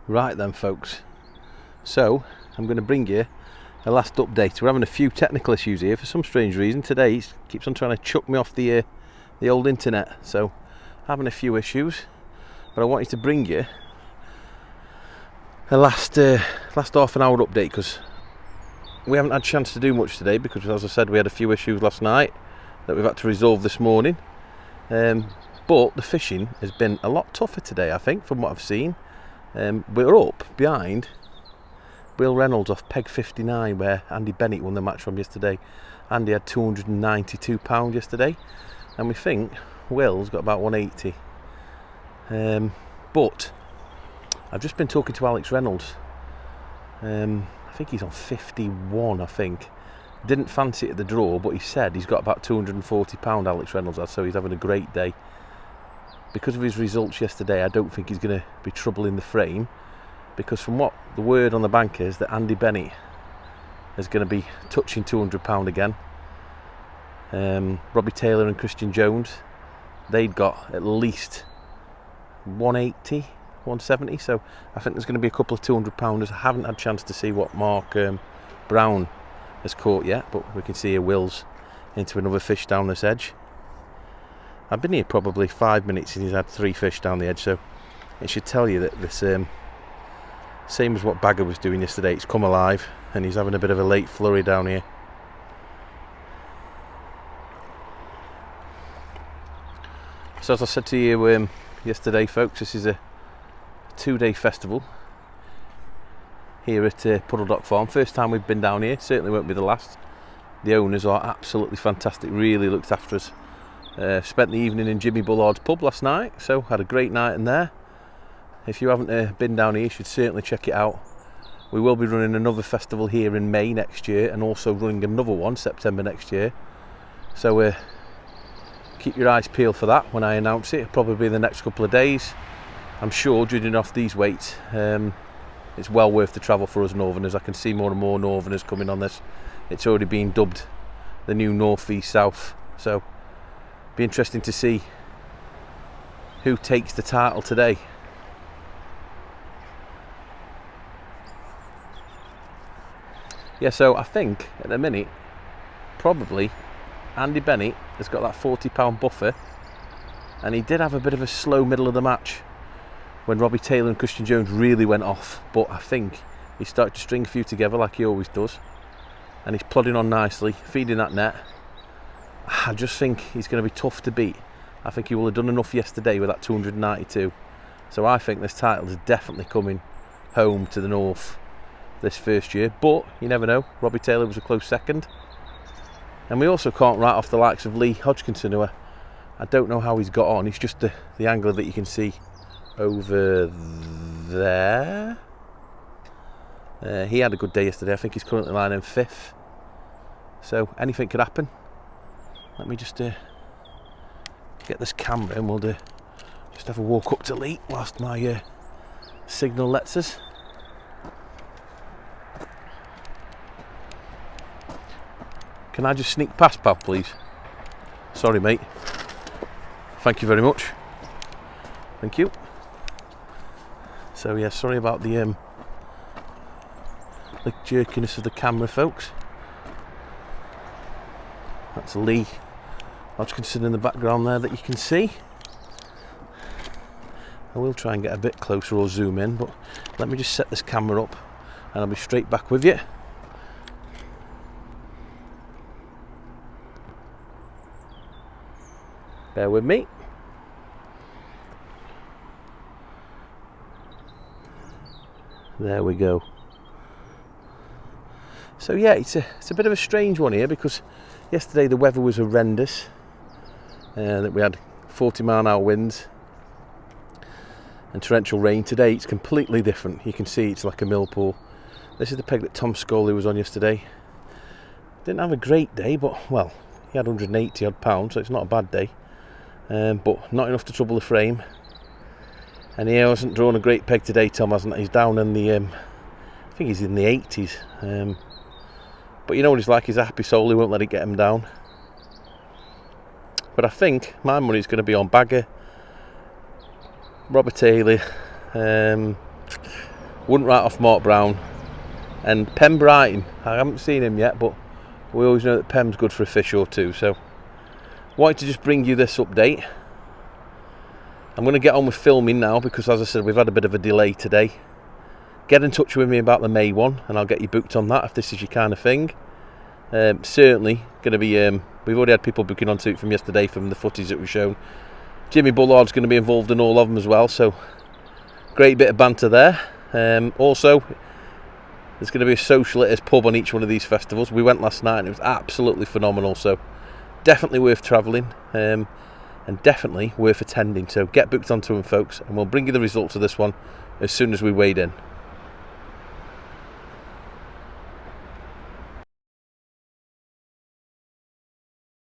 Right then folks, so I'm going to bring you a last update. We're having a few technical issues here for some strange reason. Today it keeps on trying to chuck me off the old internet, so having a few issues, but I wanted to bring you a last half an hour update because we haven't had a chance to do much today because, as I said, we had a few issues last night that we've had to resolve this morning, but the fishing has been a lot tougher today, I think, from what I've seen. We're up behind Will Reynolds off peg 59 where Andy Bennett won the match from yesterday. Andy had £292 yesterday and we think Will's got about 180. But I've just been talking to Alex Reynolds. I think he's on 51, I think. Didn't fancy it at the draw, but he said he's got about £240, Alex Reynolds has, so he's having a great day. Because of his results yesterday, I don't think he's going to be trouble in the frame, because from what the word on the bank is, that Andy Bennett is going to be touching £200 again. Robbie Taylor and Christian Jones, they'd got at least 180, 170, so I think there's going to be a couple of £200-pounders. I haven't had a chance to see what Mark Brown has caught yet, but we can see here Will's into another fish down this edge. I've been here probably 5 minutes and he's had 3 fish down the edge, so it should tell you that this same as what Bagger was doing yesterday, it's come alive and he's having a bit of a late flurry down here. So as I said to you yesterday folks, this is a 2-day festival here at Puddle Dock Farm. First time we've been down here, certainly won't be the last. The owners are absolutely fantastic, really looked after us. Spent the evening in Jimmy Bullard's pub last night, so had a great night in there. If you haven't been down here, you should certainly check it out. We will be running another festival here in May next year and also running another one September next year, so keep your eyes peeled for that when I announce it. It'll probably be in the next couple of days. I'm sure, judging off these weights, it's well worth the travel for us northerners. I can see more and more northerners coming on this. It's already been dubbed the new North East South, so be interesting to see who takes the title today. Yeah, so I think at the minute probably Andy Bennett has got that £40 buffer, and he did have a bit of a slow middle of the match when Robbie Taylor and Christian Jones really went off, but I think he started to string a few together like he always does, and he's plodding on nicely, feeding that net. I just think he's going to be tough to beat. I think he will have done enough yesterday with that 292, so I think this title is definitely coming home to the north this first year, but you never know. Robbie Taylor was a close second, and we also can't write off the likes of Lee Hodgkinson, who I don't know how he's got on. He's just the angler that you can see over there. He had a good day yesterday. I think he's currently lying in 5th, so anything could happen. Let me just get this camera and we'll just have a walk up to Lee whilst my signal lets us. Can I just sneak past, pal, please? Sorry, mate. Thank you very much. Thank you. So yeah, sorry about the jerkiness of the camera, folks. That's Lee Hodgkinson in the background there that you can see. I will try and get a bit closer or zoom in, but let me just set this camera up and I'll be straight back with you. Bear with me. There we go. So yeah, it's a bit of a strange one here because yesterday the weather was horrendous. That we had 40-mile-an-hour winds and torrential rain. Today it's completely different. You can see it's like a millpool. This is the peg that Tom Scully was on yesterday. Didn't have a great day, but well, he had 180 odd pounds, so it's not a bad day. But not enough to trouble the frame. And he hasn't drawn a great peg today, Tom hasn't. He's down in the, I think he's in the 80s. But you know what he's like, he's a happy soul, he won't let it get him down. But I think my money's going to be on Bagger, Robert Taylor, Wouldn't write off Mark Brown. And Pem Brighton, I haven't seen him yet, but we always know that Pem's good for a fish or two. So wanted to just bring you this update. I'm going to get on with filming now because, as I said, we've had a bit of a delay today. Get in touch with me about the May one and I'll get you booked on that if this is your kind of thing. Certainly going to be, we've already had people booking onto it from yesterday from the footage that we've shown. Jimmy Bullard's going to be involved in all of them as well, so great bit of banter there. Also, there's going to be a social at his pub on each one of these festivals. We went last night and it was absolutely phenomenal, so definitely worth travelling and definitely worth attending. So get booked onto them, folks, and we'll bring you the results of this one as soon as we wade in.